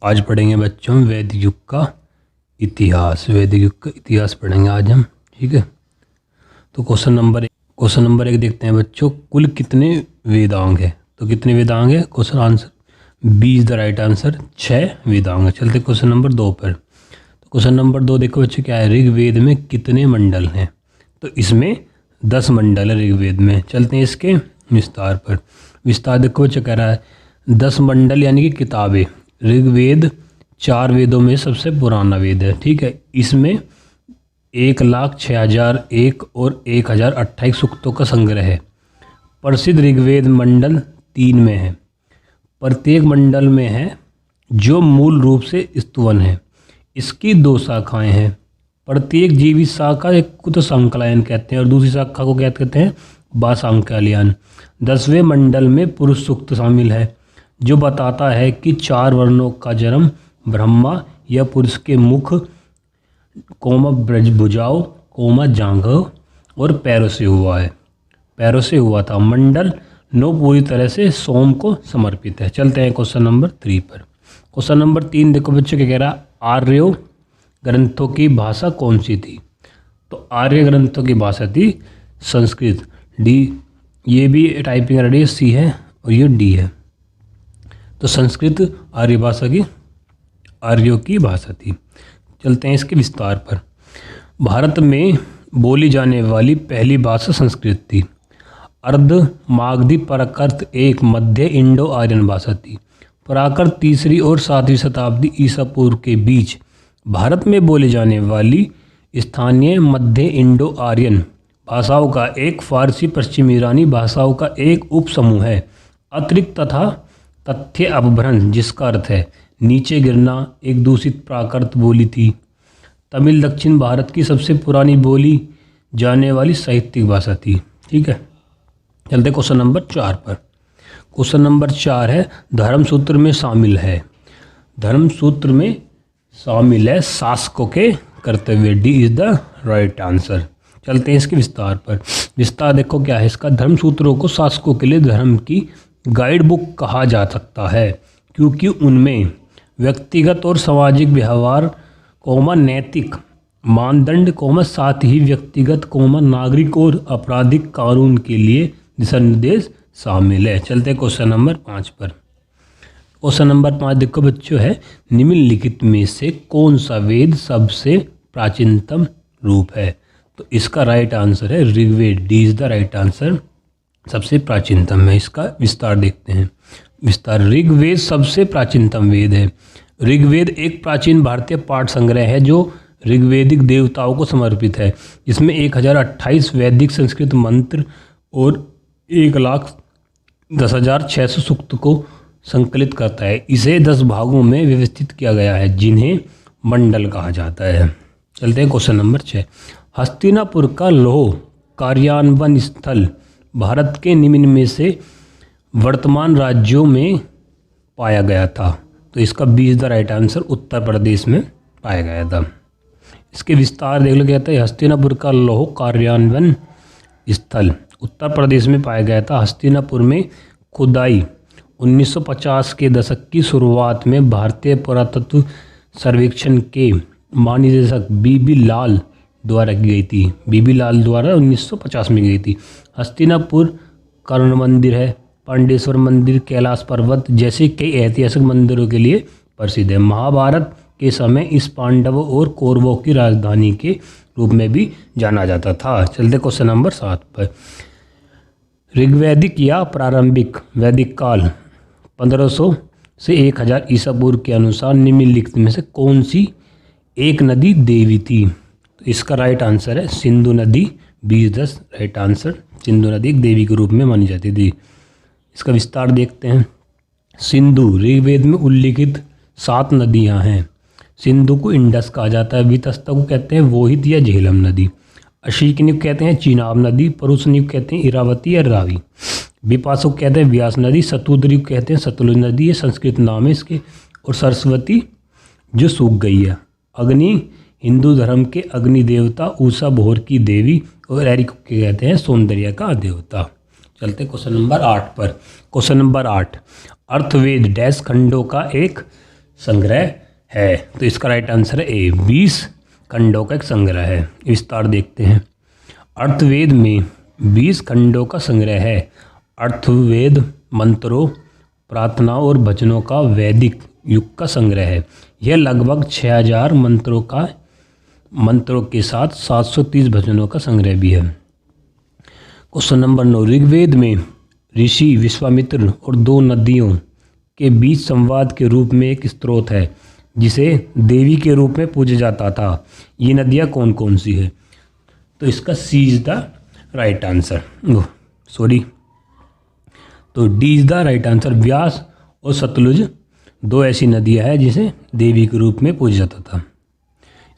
आज पढ़ेंगे बच्चों वैदिक युग का इतिहास। वैदिक युग का इतिहास पढ़ेंगे आज हम, ठीक है। तो क्वेश्चन नंबर एक देखते हैं बच्चों, कुल कितने वेदांग है। तो कितने वेदांग है, question answer b is the right answer, 6 वेदांग है। चलते क्वेश्चन नंबर 2 पर। तो क्वेश्चन नंबर 2 देखो बच्चों क्या है, ऋग्वेद में कितने मंडल हैं। तो इसमें 10 मंडल है ऋग्वेद में। चलते हैं इसके विस्तार पर। विस्तार देखो बच्चों कह रहा है 10 मंडल यानी कि किताबें। ऋग्वेद 4 वेदों में सबसे पुराना वेद है, ठीक है। इसमें 1,06,001 और 1,028 सूक्तों का संग्रह है। प्रसिद्ध ऋग्वेद मंडल 3 में है। प्रत्येक मंडल में है जो मूल रूप से स्तुवन है। इसकी 2 शाखाएं हैं। प्रत्येक जीवित शाखा एक कुत संकलयन कहते हैं और दूसरी शाखा को क्या कहते हैं, बासांकलयन। 10वें मंडल में पुरुष सूक्त शामिल है जो बताता है कि 4 वर्णों का जन्म ब्रह्मा या पुरुष के मुख, कोमा भुजाओं, कोमा जांघों और पैरों से हुआ था। मंडल 9 पूरी तरह से सोम को समर्पित है। चलते हैं क्वेश्चन नंबर 3 पर। क्वेश्चन नंबर 3 देखो बच्चों क्या कह रहा है, आर्यों ग्रंथों की भाषा कौन सी थी। तो आर्य ग्रंथों की भाषा थी संस्कृत। डी, ये भी टाइपिंग रेडी सी है और ये डी है। तो संस्कृत आर्यों की भाषा थी। चलते हैं इसके विस्तार पर। भारत में बोली जाने वाली पहली भाषा संस्कृत थी। अर्ध मागधी प्राकृत एक मध्य इंडो आर्यन भाषा थी। प्राकृत 3वीं और 7वीं शताब्दी ईसा पूर्व के बीच भारत में बोली जाने वाली स्थानीय मध्य इंडो आर्यन भाषाओं का एक फारसी पश्चिमी ईरानी भाषाओं का एक उपसमूह है। अतिरिक्त तथा तथ्य अपभ्रंश जिसका अर्थ है नीचे गिरना एक दूषित प्राकृत बोली थी। तमिल दक्षिण भारत की सबसे पुरानी बोली जाने वाली साहित्यिक भाषा थी, ठीक है। चलते क्वेश्चन नंबर 4 पर। क्वेश्चन नंबर 4 है धर्मसूत्र में शामिल है। धर्मसूत्र में शामिल है शासकों के कर्तव्य। D is the right answer. चलते हैं इसके विस्तार पर। विस्तार देखो क्या है इसका, धर्मसूत्रों को शासकों के लिए धर्म की गाइड बुक कहा जा सकता है क्योंकि उनमें व्यक्तिगत और सामाजिक व्यवहार, नैतिक मानदंड, साथ ही व्यक्तिगत, नागरिक और आपराधिक कानून के लिए दिशा निर्देश शामिल है। चलते क्वेश्चन नंबर 5 पर। क्वेश्चन नंबर 5 देखो बच्चों है, निम्नलिखित में से कौन सा वेद सबसे प्राचीनतम रूप है। तो इसका राइट आंसर है Rigveda. D is the right answer, सबसे प्राचीनतम है। इसका विस्तार देखते हैं। विस्तार, ऋग्वेद सबसे प्राचीनतम वेद है। ऋग्वेद एक प्राचीन भारतीय पाठ संग्रह है जो ऋग्वेदिक देवताओं को समर्पित है। इसमें 1,028 वैदिक संस्कृत मंत्र और 1,10,600 सूक्त को संकलित करता है। इसे 10 भागों में व्यवस्थित किया गया है जिन्हें मंडल कहा जाता है। चलते हैं क्वेश्चन नंबर 6। हस्तिनापुर का लौह कार्यान्वयन स्थल भारत के निम्न में से वर्तमान राज्यों में पाया गया था। तो इसका B is the right answer, Uttar Pradesh में पाया गया था। इसके विस्तार देख लो क्या था, हस्तिनापुर का लौह कार्यान्वयन स्थल उत्तर प्रदेश में पाया गया था। हस्तिनापुर में खुदाई 1950 के दशक की शुरुआत में भारतीय पुरातत्व सर्वेक्षण के महानिदेशक बीबी लाल द्वारा की गई थी। बीबी लाल द्वारा 1950 में की गई थी। हस्तिनापुर कर्ण मंदिर है, पांडेश्वर मंदिर, कैलाश पर्वत जैसे कई ऐतिहासिक मंदिरों के लिए प्रसिद्ध है। महाभारत के समय इस पांडवों और कौरवों की राजधानी के रूप में भी जाना जाता था। चलते क्वेश्चन नंबर 7 पर। ऋग्वैदिक या प्रारंभिक वैदिक काल 1500 से 1000 ईसा पूर्व के अनुसार निम्नलिखित में से कौन सी एक नदी देवी थी। तो इसका राइट आंसर है सिंधु नदी। B is the right answer, Sindhu नदी एक देवी के रूप में मानी जाती थी। इसका विस्तार देखते हैं। सिंधु ऋग्वेद में उल्लिखित 7 नदियां हैं। सिंधु को इंडस कहा जाता है। वितस्ता को कहते हैं वोहित या झेलम नदी। अशीकनी को कहते हैं चिनाब नदी। परुसनी को कहते हैं इरावती या रावी। विपासु को कहते हैं व्यास नदी। सतुद्री को कहते हैं सतलुज नदी, ये संस्कृत नाम है इसके। और सरस्वती जो सूख गई है। अग्नि हिंदू धर्म के अग्नि देवता उषा भोर की देवी और एरिक को कहते हैं सौंदर्य का देवता। चलते क्वेश्चन नंबर 8 पर। क्वेश्चन नंबर 8, अर्थवेद डैश खंडों का एक संग्रह है। तो इसका राइट आंसर है ए, 20 खंडों का एक संग्रह है। विस्तार देखते हैं। अर्थवेद में 20 खंडों का संग्रह है। अर्थवेद मंत्रों, प्रार्थनाओं और भजनों का वैदिक युग का संग्रह है। यह लगभग 6000 मंत्रों के साथ 730 भजनों का संग्रह भी है। क्वेश्चन नंबर 9, ऋग्वेद में ऋषि विश्वामित्र और 2 नदियों के बीच संवाद के रूप में एक स्रोत है जिसे देवी के रूप में पूजा जाता था। ये नदियाँ कौन कौन सी है? तो इसका C is the right answer, sorry, तो D is the right answer. Beas और सतलुज 2 ऐसी नदियाँ हैं जिसे देवी के रूप में पूजा जाता था।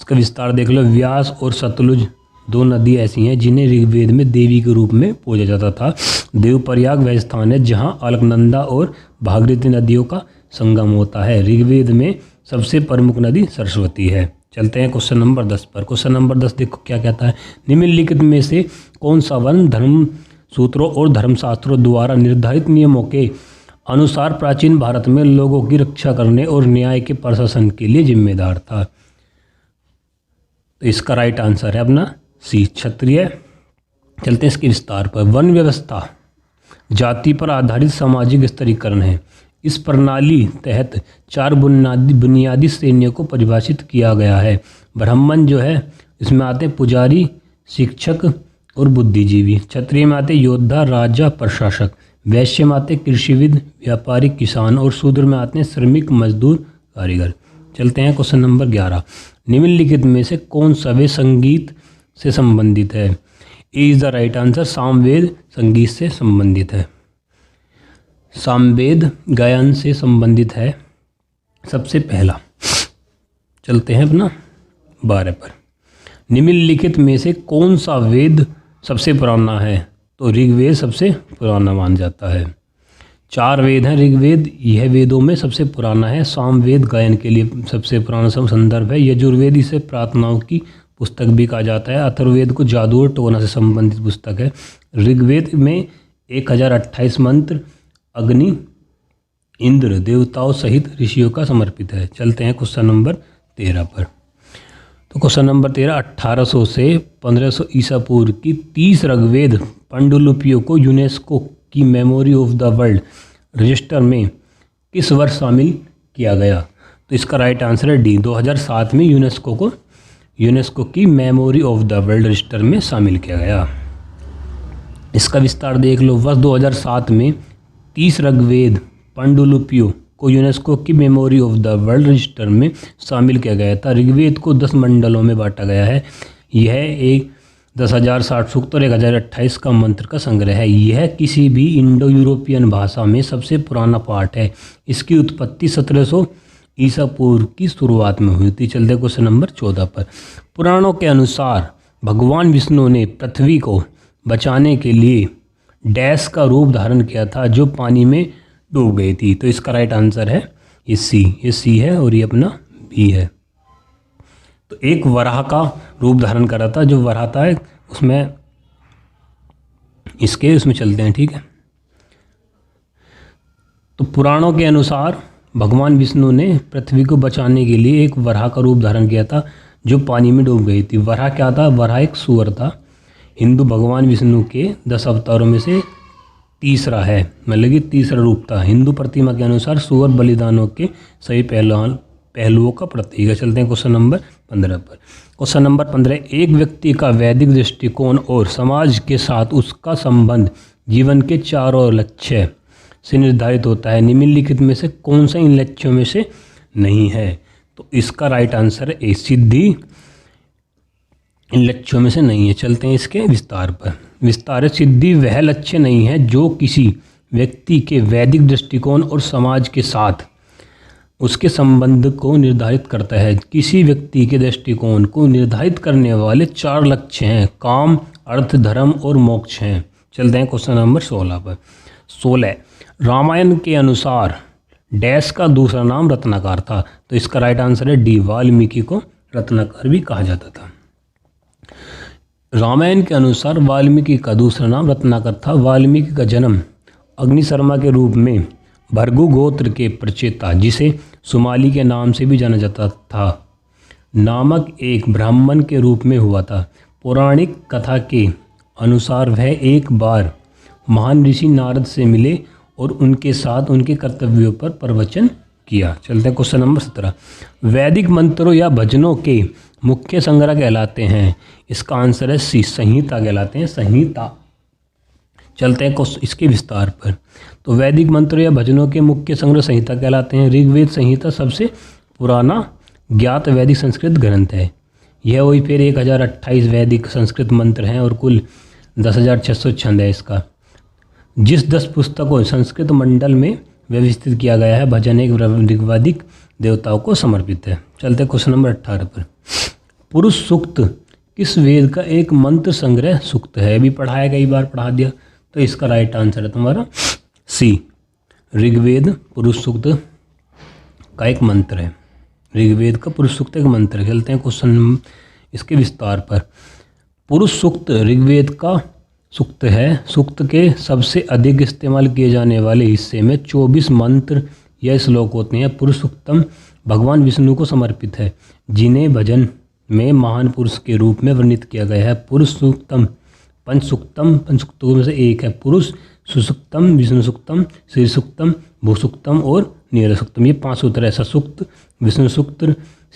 इसका विस्तार देख लो। व्यास और सतलुज 2 नदियाँ ऐसी हैं जिन्हें ऋग्वेद में देवी के रूप में पूजा जाता था। देवप्रयाग वह स्थान है जहाँ अलकनंदा और भागीरथी नदियों का संगम होता है। ऋग्वेद में सबसे प्रमुख नदी सरस्वती है। चलते हैं क्वेश्चन नंबर 10 पर। क्वेश्चन नंबर 10 देखो क्या कहता है। निम्नलिखित में से कौन सा वर्ण धर्म सूत्रों और धर्मशास्त्रों द्वारा निर्धारित नियमों के अनुसार प्राचीन भारत में लोगों की रक्षा करने और न्याय के प्रशासन के लिए जिम्मेदार था? तो इसका राइट आंसर है अपना सी, क्षत्रिय। चलते हैं इसके विस्तार पर। वन व्यवस्था जाति पर आधारित सामाजिक स्तरीकरण है। इस प्रणाली तहत 4 बुनियादी श्रेणियों को परिभाषित किया गया है। ब्राह्मण जो है इसमें आते हैं पुजारी, शिक्षक और बुद्धिजीवी। क्षत्रिय में आते योद्धा, राजा, प्रशासक। वैश्य में आते कृषिविद, व्यापारी, किसान। और शूद्र में आते हैं श्रमिक, मजदूर, कारीगर। चलते हैं क्वेश्चन नंबर 11। निम्नलिखित में से कौन सा वे संगीत से संबंधित है? A is the right answer. Samaveda संगीत से संबंधित है। सामवेद गायन से संबंधित है सबसे पहला। चलते हैं अपना 12 पर। निम्नलिखित में से कौन सा वेद सबसे पुराना है? तो ऋग्वेद सबसे पुराना माना जाता है। 4 वेद हैं ऋग्वेद, यह वेदों में सबसे पुराना है। सामवेद गायन के लिए सबसे पुराना संदर्भ है। यजुर्वेद इसे प्रार्थनाओं की पुस्तक भी कहा जाता है। अथर्ववेद को जादू और टोना से संबंधित पुस्तक है। ऋग्वेद में 1028 मंत्र अग्नि, इंद्र, देवताओं सहित ऋषियों का समर्पित है। चलते हैं क्वेश्चन नंबर 13 पर। तो क्वेश्चन नंबर 13, 1800 से 1500 ईसा पूर्व की 30 ऋग्वेद पांडुलिपियों को यूनेस्को की memory of the world register में किस वर्ष शामिल किया गया? तो इसका राइट आंसर है डी, 2007 में यूनेस्को की memory of the world register में शामिल किया गया। इसका विस्तार देख लो। वर्ष 2007 में 30 ऋग्वेद पांडुलिपियों को यूनेस्को की memory of the world register में शामिल किया गया था। ऋग्वेद को 10 मंडलों में बांटा गया है। यह एक 10,060 सूक्त और 1028 का मंत्र का संग्रह है। यह किसी भी इंडो यूरोपियन भाषा में सबसे पुराना पाठ है। इसकी उत्पत्ति 1700 ईसा पूर्व की शुरुआत में हुई थी। चलते क्वेश्चन नंबर 14 पर। पुराणों के अनुसार भगवान विष्णु ने पृथ्वी को बचाने के लिए डैश का रूप धारण किया था जो पानी में डूब गई थी। तो इसका राइट आंसर है ये सी है और ये अपना बी है। तो एक वराह का रूप धारण करा था। जो वराह था उसमें चलते हैं, ठीक है। तो पुराणों के अनुसार भगवान विष्णु ने पृथ्वी को बचाने के लिए एक वराह का रूप धारण किया था जो पानी में डूब गई थी। वराह क्या था? वराह एक सूअर था। हिंदू भगवान विष्णु के 10 अवतारों में से तीसरा है, मतलब कि तीसरा रूप था। हिंदू प्रतिमा के अनुसार सूअर बलिदानों के सही पहलुओं का प्रतीक है। चलते हैं क्वेश्चन नंबर 15 पर। क्वेश्चन नंबर 15, एक व्यक्ति का वैदिक दृष्टिकोण और समाज के साथ उसका संबंध जीवन के 4 लक्ष्य से निर्धारित होता है। निम्नलिखित में से कौन सा इन लक्ष्यों में से नहीं है? तो इसका राइट आंसर है ए, सिद्धि इन लक्ष्यों में से नहीं है। चलते हैं इसके विस्तार पर। विस्तार सिद्धि वह लक्ष्य नहीं है जो किसी व्यक्ति के वैदिक दृष्टिकोण और समाज के साथ उसके संबंध को निर्धारित करता है। किसी व्यक्ति के दृष्टिकोण को निर्धारित करने वाले 4 लक्ष्य हैं, काम, अर्थ, धर्म और मोक्ष हैं। चलते हैं क्वेश्चन नंबर 16 पर। 16, रामायण के अनुसार डैश का दूसरा नाम रत्नाकर था। तो इसका राइट आंसर है डी, वाल्मीकि को रत्नाकर भी कहा जाता था। रामायण के अनुसार वाल्मीकि का दूसरा नाम रत्नाकर था। वाल्मीकि का जन्म अग्नि शर्मा के रूप में भृगु गोत्र के प्रचेता जिसे सुमाली के नाम से भी जाना जाता था नामक एक ब्राह्मण के रूप में हुआ था। पौराणिक कथा के अनुसार वह एक बार महान ऋषि नारद से मिले और उनके साथ उनके कर्तव्यों पर प्रवचन किया। चलते हैं क्वेश्चन नंबर 17। वैदिक मंत्रों या भजनों के मुख्य संग्रह कहलाते हैं। इसका आंसर है सी, संहिता कहलाते हैं, संहिता। चलते हैं इसके विस्तार पर। तो वैदिक मंत्रों या भजनों के मुख्य संग्रह संहिता कहलाते हैं। ऋग्वेद संहिता सबसे पुराना ज्ञात वैदिक संस्कृत ग्रंथ है। यह वही फिर 1028 वैदिक संस्कृत मंत्र हैं और कुल 10,600 छंद है इसका। जिस 10 पुस्तकों संस्कृत मंडल में व्यवस्थित किया गया है, भजन एक ऋग्वैदिक देवताओं को समर्पित है। चलते क्वेश्चन नंबर 18 पर। पुरुष सूक्त किस वेद का एक मंत्र संग्रह सूक्त है? अभी पढ़ाया, कई बार पढ़ा दिया। तो इसका राइट आंसर है तुम्हारा सी, ऋग्वेद पुरुष सूक्त का एक मंत्र है। ऋग्वेद का पुरुष सूक्त एक मंत्र है। चलते हैं क्वेश्चन इसके विस्तार पर। पुरुष सूक्त ऋग्वेद का सूक्त है। सूक्त के सबसे अधिक इस्तेमाल किए जाने वाले हिस्से में 24 मंत्र या श्लोक होते हैं। पुरुष सूक्तम भगवान विष्णु को समर्पित है, जिन्हें भजन में महान पुरुष के रूप में वर्णित किया गया है। पुरुष सूक्तम पंचसूक्तों में से एक है। पुरुष सुसूक्तम, विष्णु सूक्तम, श्री सूक्तम, भूसूक्तम और नीला सूक्तम। ये 5 सूत्र है। ससूक्त, विष्णु सूक्त,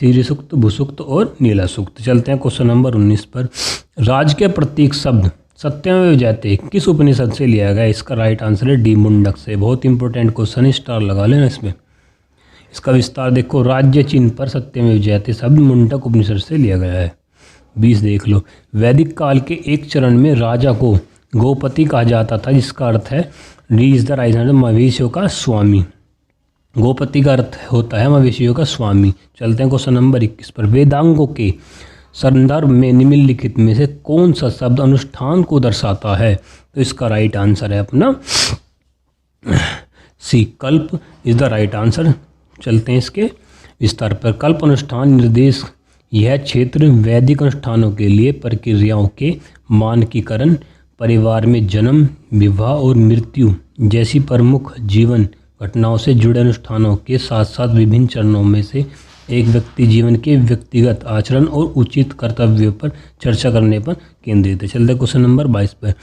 श्री सूक्त, भूसूक्त और नीला सूक्त। चलते हैं क्वेश्चन नंबर 19 पर। राज के प्रतीक शब्द सत्यमेव जयते किस उपनिषद से लिया गया? इसका राइट आंसर है डी, मुंडक से। बहुत इंपॉर्टेंट क्वेश्चन, स्टार लगा लेना इसमें। इसका विस्तार देखो। राज्य चिन्ह पर सत्यमेव जयते शब्द मुंडक उपनिषद से लिया गया है। 20 देख लो। वैदिक काल के एक चरण में राजा को गोपति कहा जाता था, जिसका अर्थ है D is the right answer, मवेशियों का स्वामी। गोपति का अर्थ होता है मवेशियों का स्वामी। चलते हैं क्वेश्चन नंबर 21 पर। वेदांगों के संदर्भ में निम्नलिखित में से कौन सा शब्द अनुष्ठान को दर्शाता है? तो इसका राइट आंसर है अपना सी, कल्प इज द राइट आंसर। चलते हैं इसके विस्तार पर। कल्प अनुष्ठान निर्देश यह क्षेत्र वैदिक अनुष्ठानों के लिए प्रक्रियाओं के मानकीकरण, परिवार में जन्म, विवाह और मृत्यु जैसी प्रमुख जीवन घटनाओं से जुड़े अनुष्ठानों के साथ साथ विभिन्न चरणों में से एक व्यक्ति जीवन के व्यक्तिगत आचरण और उचित कर्तव्यों पर चर्चा करने पर केंद्रित है। चलते क्वेश्चन नंबर 22 पर।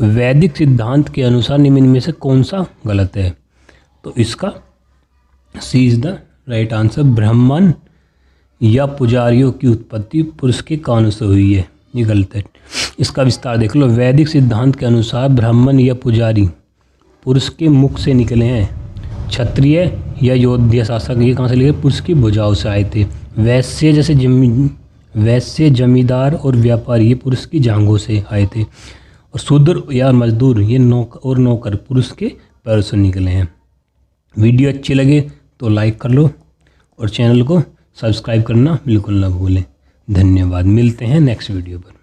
वैदिक सिद्धांत के अनुसार निम्न में से कौन सा गलत है? तो इसका C is the right answer. ब्राह्मण या पुजारियों की उत्पत्ति पुरुष के कानों से हुई है, ये गलत है। इसका विस्तार देख लो। वैदिक सिद्धांत के अनुसार ब्राह्मण या पुजारी पुरुष के मुख से निकले हैं। क्षत्रिय या योद्धा शासक ये कहाँ से निकले? पुरुष की भुजाओं से आए थे। वैश्य जमींदार और व्यापारी ये पुरुष की जांघों से आए थे। और शूद्र या मजदूर ये नौकर पुरुष के पैरों से निकले हैं। वीडियो अच्छी लगे तो लाइक कर लो और चैनल को सब्सक्राइब करना बिल्कुल ना भूलें। धन्यवाद। मिलते हैं नेक्स्ट वीडियो पर।